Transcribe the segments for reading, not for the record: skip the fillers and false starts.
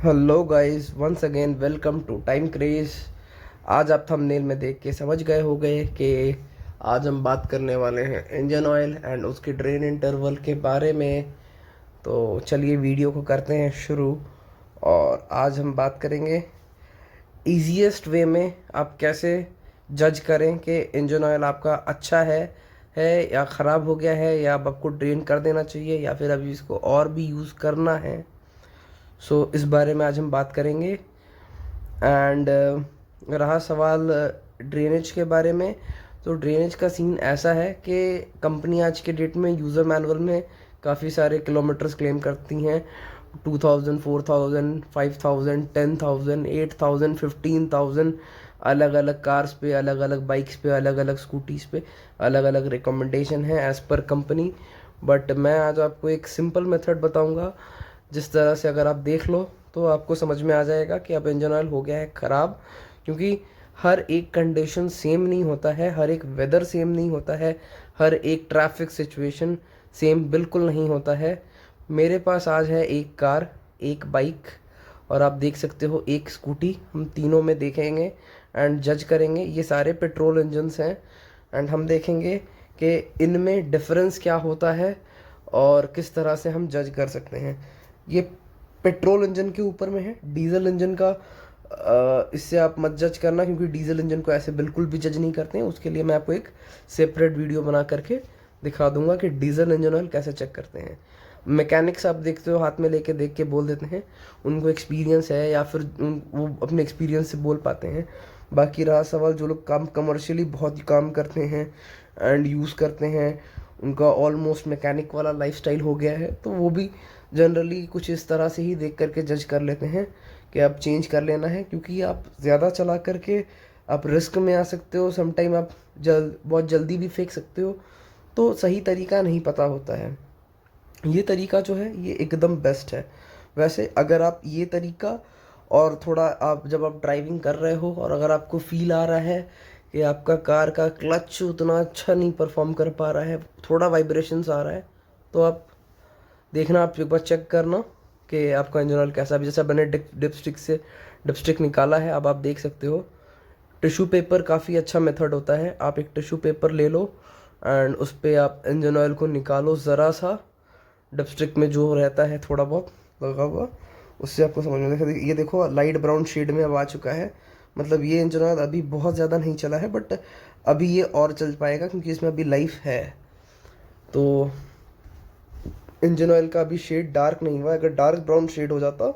Hello guys, once again welcome to Time Craze. आज आप thumbnail में देख के समझ गए हो गए कि आज हम बात करने वाले हैं इंजन ऑयल एंड उसके ड्रेन इंटरवल के बारे में। तो चलिए वीडियो को करते हैं शुरू। और आज हम बात करेंगे ईजीएस्ट वे में आप कैसे जज करें कि इंजन ऑयल आपका अच्छा है या ख़राब हो गया है, या अब आपको ड्रेन कर देना चाहिए, या फिर अभी इसको और भी यूज़ करना है। इस बारे में आज हम बात करेंगे। एंड रहा सवाल ड्रेनेज के बारे में, तो ड्रेनेज का सीन ऐसा है कि कंपनी आज के डेट में यूज़र मैनुअल में काफ़ी सारे किलोमीटर्स क्लेम करती हैं। 2000, 4000, 5000, 10,000, 8000, 15,000। अलग अलग कार्स पे, अलग अलग बाइक्स पे, अलग अलग स्कूटीज़ पे अलग अलग रिकमेंडेशन है एज़ पर कंपनी। बट मैं आज आपको एक सिंपल मेथड बताऊंगा, जिस तरह से अगर आप देख लो तो आपको समझ में आ जाएगा कि अब इंजन ऑयल हो गया है ख़राब। क्योंकि हर एक कंडीशन सेम नहीं होता है, हर एक वेदर सेम नहीं होता है, हर एक ट्रैफिक सिचुएशन सेम बिल्कुल नहीं होता है। मेरे पास आज है एक कार, एक बाइक और आप देख सकते हो एक स्कूटी। हम तीनों में देखेंगे एंड जज करेंगे। ये सारे पेट्रोल इंजन्स हैं एंड हम देखेंगे कि इनमें डिफरेंस क्या होता है और किस तरह से हम जज कर सकते हैं। ये पेट्रोल इंजन के ऊपर में है। डीजल इंजन का इससे आप मत जज करना, क्योंकि डीजल इंजन को ऐसे बिल्कुल भी जज नहीं करते हैं। उसके लिए मैं आपको एक सेपरेट वीडियो बना करके दिखा दूंगा कि डीजल इंजन ऑयल कैसे चेक करते हैं। मैकेनिक्स आप देखते हो हाथ में लेके देख के बोल देते हैं, उनको एक्सपीरियंस है या फिर वो अपने एक्सपीरियंस से बोल पाते हैं। बाकी रहा सवाल जो लोग काम कमर्शियली बहुत काम करते हैं एंड यूज़ करते हैं, उनका ऑलमोस्ट मैकेनिक वाला लाइफस्टाइल हो गया है, तो वो भी जनरली कुछ इस तरह से ही देख करके जज कर लेते हैं कि अब चेंज कर लेना है। क्योंकि आप ज़्यादा चला करके आप रिस्क में आ सकते हो, समटाइम आप बहुत जल्दी भी फेंक सकते हो। तो सही तरीका नहीं पता होता है। ये तरीका जो है ये एकदम बेस्ट है। वैसे अगर आप ये तरीका और थोड़ा आप जब आप ड्राइविंग कर रहे हो और अगर आपको फील आ रहा है कि आपका कार का क्लच उतना अच्छा नहीं परफॉर्म कर पा रहा है, थोड़ा वाइब्रेशंस आ रहा है, तो आप देखना, आप एक बार चेक करना कि आपका इंजन ऑयल कैसा भी। जैसा मैंने डिपस्टिक निकाला है, अब आप देख सकते हो। टिश्यू पेपर काफ़ी अच्छा मेथड होता है। आप एक टिश्यू पेपर ले लो एंड उस पर आप इंजन ऑयल को निकालो ज़रा सा, डिपस्टिक में जो रहता है थोड़ा बहुत लगा हुआ, उससे आपको समझ में देखो। ये देखो लाइट ब्राउन शेड में अब आ चुका है। मतलब ये इंजन ऑयल अभी बहुत ज़्यादा नहीं चला है, बट अभी ये और चल पाएगा क्योंकि इसमें अभी लाइफ है। तो इंजन ऑयल का अभी शेड डार्क नहीं हुआ है। अगर डार्क ब्राउन शेड हो जाता,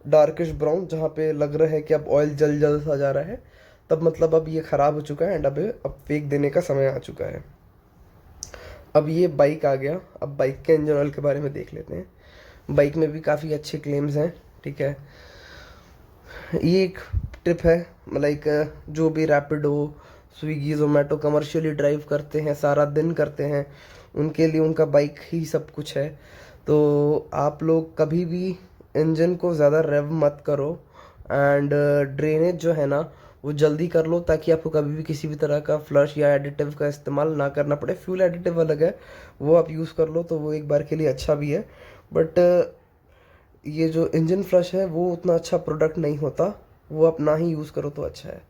डार्किश ब्राउन, जहाँ पे लग रहा है कि अब ऑयल जल जल सा जा रहा है, तब मतलब अब ये ख़राब हो चुका है एंड अब फेंक देने का समय आ चुका है। अब ये बाइक आ गया। अब बाइक के इंजन ऑयल के बारे में देख लेते हैं। बाइक में भी काफ़ी अच्छे क्लेम्स हैं, ठीक है। ये एक टिप है, लाइक जो भी Rapido, Swiggy, Zomato commercially drive करते हैं, सारा दिन करते हैं, उनके लिए उनका बाइक ही सब कुछ है। तो आप लोग कभी भी इंजन को ज़्यादा रेव मत करो एंड ड्रेनेज जो है ना वो जल्दी कर लो, ताकि आपको कभी भी किसी भी तरह का फ्लश या एडिटिव का इस्तेमाल ना करना पड़े। फ्यूल एडिटिव अलग है, वो आप यूज़ कर लो तो वो एक बार के लिए अच्छा भी है। बट ये जो इंजन फ्लश है वो उतना अच्छा प्रोडक्ट नहीं होता, वो आप ना ही यूज़ करो तो अच्छा है।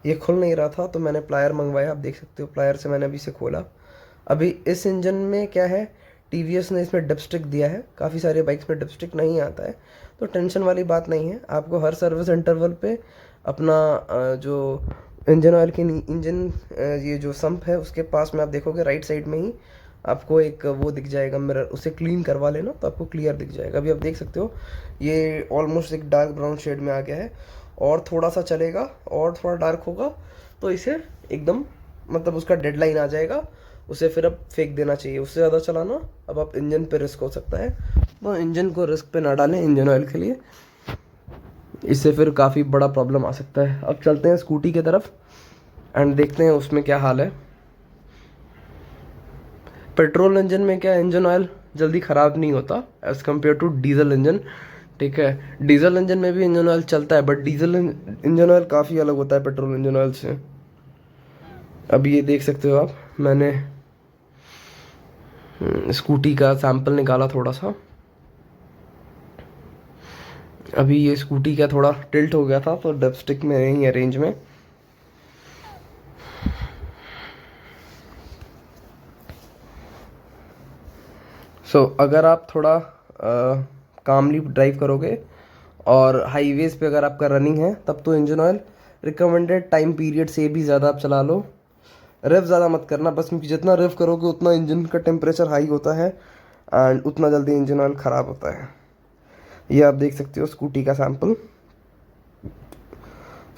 ये खुल नहीं रहा था तो मैंने प्लायर मंगवाया, आप देख सकते हो प्लायर से मैंने अभी इसे खोला। अभी इस इंजन में क्या है, टीवीएस ने इसमें डिपस्टिक दिया है। काफ़ी सारे बाइक्स में डिपस्टिक नहीं आता है, तो टेंशन वाली बात नहीं है। आपको हर सर्विस इंटरवल पे अपना जो इंजन ऑयल की इंजन ये जो सम्प है उसके पास में आप देखोगे राइट साइड में ही आपको एक वो दिख जाएगा मिरर, उसे क्लीन करवा लेना तो आपको क्लियर दिख जाएगा। अभी आप देख सकते हो ये ऑलमोस्ट एक डार्क ब्राउन शेड में आ गया है, और थोड़ा सा चलेगा और थोड़ा डार्क होगा तो इसे एकदम मतलब उसका डेडलाइन आ जाएगा, उसे फिर अब फेंक देना चाहिए। उससे ज़्यादा चलाना अब आप इंजन पे रिस्क हो सकता है, तो इंजन को रिस्क पे ना डालें इंजन ऑयल के लिए, इससे फिर काफ़ी बड़ा प्रॉब्लम आ सकता है। अब चलते हैं स्कूटी की तरफ एंड देखते हैं उसमें क्या हाल है। पेट्रोल इंजन में क्या, इंजन ऑयल जल्दी ख़राब नहीं होता as compare to diesel engine, ठीक है। डीजल इंजन में भी इंजन ऑयल चलता है, बट डीजल इंजन ऑयल काफ़ी अलग होता है पेट्रोल इंजन ऑयल से। अब ये देख सकते हो आप, मैंने स्कूटी का सैंपल निकाला थोड़ा सा। अभी ये स्कूटी का थोड़ा टिल्ट हो गया था तो डबस्टिक में नहीं है रेंज में। अगर आप थोड़ा कामली ड्राइव करोगे और हाईवेज पे अगर आपका रनिंग है तब तो engine oil recommended time period से भी ज़्यादा आप चला लो। रेव ज़्यादा मत करना बस, क्योंकि जितना रेव करोगे उतना इंजन का टेम्परेचर हाई होता है एंड उतना जल्दी इंजन ऑयल ख़राब होता है। ये आप देख सकते हो स्कूटी का सैंपल।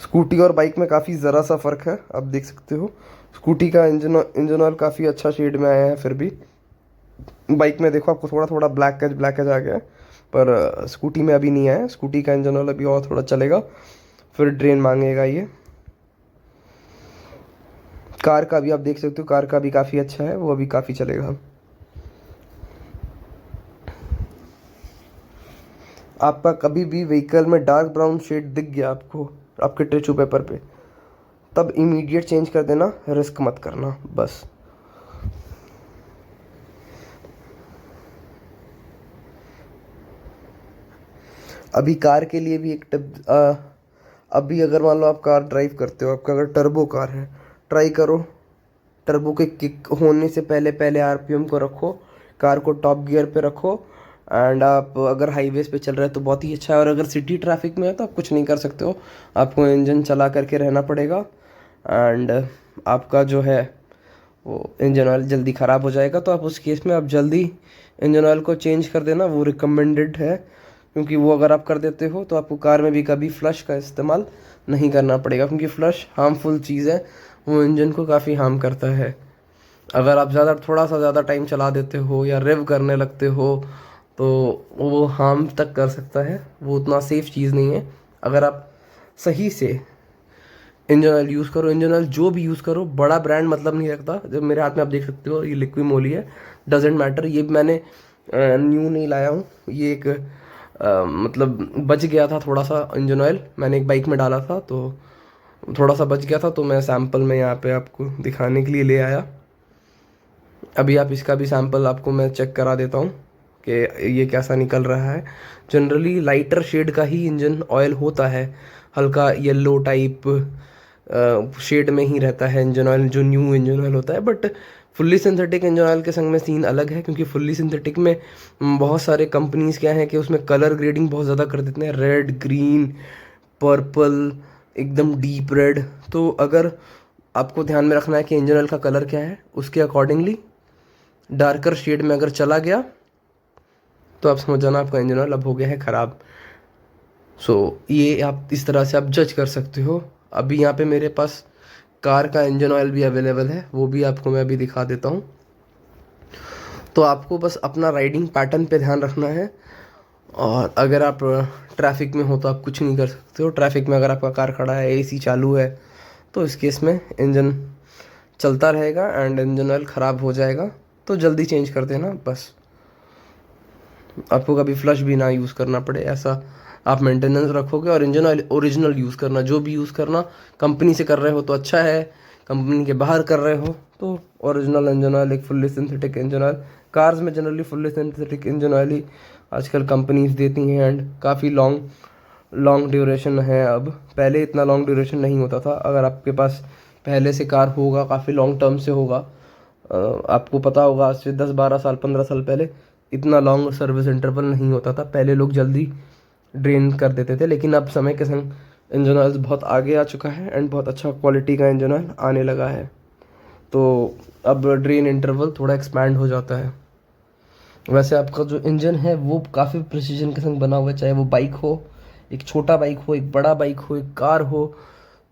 स्कूटी और बाइक में काफ़ी ज़रा सा फ़र्क है, आप देख सकते हो। स्कूटी का इंजन ऑयल काफ़ी अच्छा शेड में आया है, फिर भी बाइक में देखो आपको थोड़ा थोड़ा ब्लैक एज आ गया है, पर स्कूटी में अभी नहीं आया। स्कूटी का इंजन ऑयल अभी और थोड़ा चलेगा, फिर ड्रेन मांगेगा ये। कार का भी आप देख सकते हो, कार का भी काफ़ी अच्छा है, वो अभी काफ़ी चलेगा। आपका कभी भी व्हीकल में डार्क ब्राउन शेड दिख गया आपको आपके टिश्यू पेपर पे, तब इमीडिएट चेंज कर देना, रिस्क मत करना बस। अभी कार के लिए भी एक टिप, अभी अगर मान लो आप कार ड्राइव करते हो, आपका अगर टर्बो कार है, ट्राई करो टर्बो के किक होने से पहले पहले आरपीएम को रखो, कार को टॉप गियर पे रखो। एंड आप अगर हाईवेज पे चल रहे हो तो बहुत ही अच्छा है, और अगर सिटी ट्रैफिक में है तो आप कुछ नहीं कर सकते हो, आपको इंजन चला करके रहना पड़ेगा। एंड आपका जो है वो इंजन ऑयल जल्दी ख़राब हो जाएगा, तो आप उस केस में आप जल्दी इंजन ऑयल को चेंज कर देना, वो रिकमेंडेड है। क्योंकि वो अगर आप कर देते हो तो आपको कार में भी कभी फ्लश का इस्तेमाल नहीं करना पड़ेगा, क्योंकि फ्लश हार्मफुल चीज़ है, वो इंजन को काफ़ी हार्म करता है। अगर आप थोड़ा सा ज़्यादा टाइम चला देते हो या रिव करने लगते हो तो वो हार्म तक कर सकता है, वो उतना सेफ चीज़ नहीं है। अगर आप सही से इंजन ऑयल यूज़ करो, इंजन ऑयल जो भी यूज़ करो, बड़ा ब्रांड मतलब नहीं रखता। जब मेरे हाथ में आप देख सकते हो ये लिक्विमोली है, डजेंट मैटर, ये मैंने न्यू नहीं लाया हूँ, ये एक मतलब बच गया था थोड़ा सा इंजन ऑयल, मैंने एक बाइक में डाला था तो थोड़ा सा बच गया था, तो मैं सैंपल में यहाँ पे आपको दिखाने के लिए ले आया। अभी आप इसका भी सैंपल आपको मैं चेक करा देता हूँ कि ये कैसा निकल रहा है। जनरली लाइटर शेड का ही इंजन ऑयल होता है, हल्का येलो टाइप शेड में ही रहता है इंजन ऑयल, जो न्यू इंजन ऑयल होता है। But fully synthetic engine oil के संग में सीन अलग है, क्योंकि फुल्ली सिंथेटिक में बहुत सारे कंपनीज क्या है कि उसमें कलर ग्रेडिंग बहुत ज़्यादा कर देते हैं, रेड, ग्रीन, पर्पल, एकदम डीप रेड। तो अगर आपको ध्यान में रखना है कि इंजन ऑयल का कलर क्या है, उसके अकॉर्डिंगली डार्कर शेड में अगर चला गया तो आप समझ जाना आपका इंजन ऑयल अब हो गया है ख़राब। ये आप इस तरह से आप जज कर सकते हो। अभी यहाँ पे मेरे पास कार का इंजन ऑयल भी अवेलेबल है, वो भी आपको मैं अभी दिखा देता हूँ। तो आपको बस अपना राइडिंग पैटर्न पे ध्यान रखना है, और अगर आप ट्रैफिक में हो तो आप कुछ नहीं कर सकते हो। ट्रैफिक में अगर आपका कार खड़ा है, एसी चालू है, तो इस केस में इंजन चलता रहेगा एंड इंजन ऑयल ख़राब हो जाएगा, तो जल्दी चेंज कर देना बस। आपको कभी फ्लश भी ना यूज़ करना पड़े, ऐसा आप मेंटेनेंस रखोगे। और इंजन ऑयल ओरिजिनल यूज़ करना, जो भी यूज़ करना, कंपनी से कर रहे हो तो अच्छा है, कंपनी के बाहर कर रहे हो तो ओरिजिनल इंजन ऑयल, एक fully synthetic engine oil. Cars में generally fully synthetic engine oil ही आजकल कंपनीज देती हैं, एंड काफ़ी लॉन्ग लॉन्ग ड्यूरेशन है अब, पहले इतना लॉन्ग ड्यूरेशन नहीं होता था। अगर आपके पास पहले से कार होगा, काफ़ी लॉन्ग टर्म से होगा, आपको पता होगा आज से 10-12 साल 15 साल पहले इतना लॉन्ग सर्विस इंटरवल नहीं होता था, पहले लोग जल्दी ड्रेन कर देते थे। लेकिन अब समय के संग इंजन ऑयल बहुत आगे आ चुका है एंड बहुत अच्छा क्वालिटी का इंजन ऑयल आने लगा है, तो अब ड्रेन इंटरवल थोड़ा एक्सपैंड हो जाता है। वैसे आपका जो इंजन है वो काफ़ी प्रिसीजन के संग बना हुआ है, चाहे वो बाइक हो, एक छोटा बाइक हो, एक बड़ा बाइक हो, एक कार हो,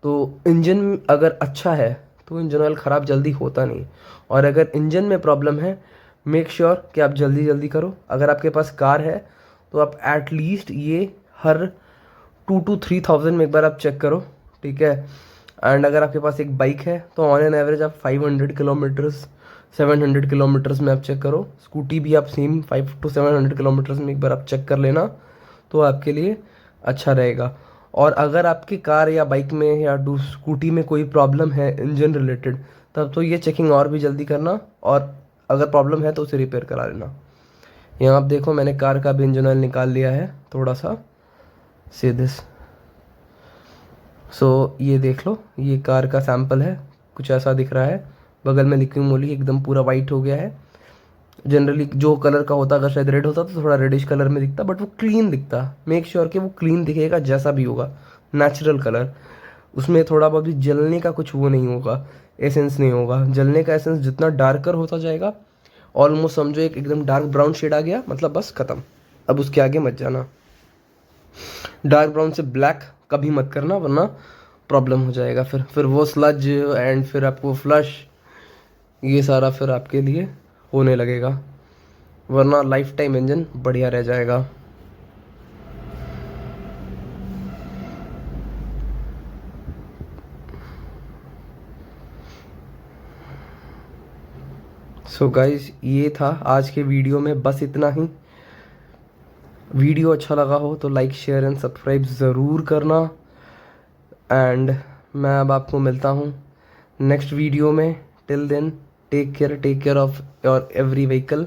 तो इंजन अगर अच्छा है तो इंजन ऑयल ख़राब जल्दी होता नहीं। और अगर इंजन में प्रॉब्लम है, मेक श्योर कि आप जल्दी जल्दी करो। अगर आपके पास कार है तो आप एटलीस्ट ये हर 2 to 3 thousand में एक बार आप चेक करो, ठीक है। एंड अगर आपके पास एक बाइक है तो ऑन एन एवरेज आप 500 किलोमीटर्स 700 किलोमीटर्स में आप चेक करो। स्कूटी भी आप सेम 500 to 700 किलोमीटर्स में एक बार आप चेक कर लेना, तो आपके लिए अच्छा रहेगा। और अगर आपकी कार या बाइक में या स्कूटी में कोई प्रॉब्लम है इंजन रिलेटेड, तब तो ये चेकिंग और भी जल्दी करना, और अगर प्रॉब्लम है तो उसे रिपेयर करा लेना। यहाँ आप देखो मैंने कार का भी इंजन ऑयल निकाल लिया है थोड़ा सा, सी दिस। सो ये देख लो, ये कार का सैंपल है, कुछ ऐसा दिख रहा है। बगल में लिखी हुई मोली एकदम पूरा वाइट हो गया है। जनरली जो कलर का होता, अगर शायद रेड होता तो थोड़ा रेडिश कलर में दिखता, बट वो क्लीन दिखता। मेक श्योर कि वो क्लीन दिखेगा, जैसा भी होगा नेचुरल कलर। उसमें थोड़ा बहुत भी जलने का कुछ वो नहीं होगा, एसेंस नहीं होगा। जलने का एसेंस जितना डार्कर होता जाएगा, ऑलमोस्ट समझो एक एकदम डार्क ब्राउन शेड आ गया, मतलब बस खत्म। अब उसके आगे मत जाना। डार्क ब्राउन से ब्लैक कभी मत करना, वरना प्रॉब्लम हो जाएगा। फिर वो स्लज एंड फिर आपको फ्लश, ये सारा फिर आपके लिए होने लगेगा, वरना लाइफ टाइम इंजन बढ़िया रह जाएगा। सो गाइज, ये था आज के वीडियो में, बस इतना ही। वीडियो अच्छा लगा हो तो लाइक शेयर एंड सब्सक्राइब ज़रूर करना। एंड मैं अब आपको मिलता हूँ नेक्स्ट वीडियो में। Till then take care of your every vehicle.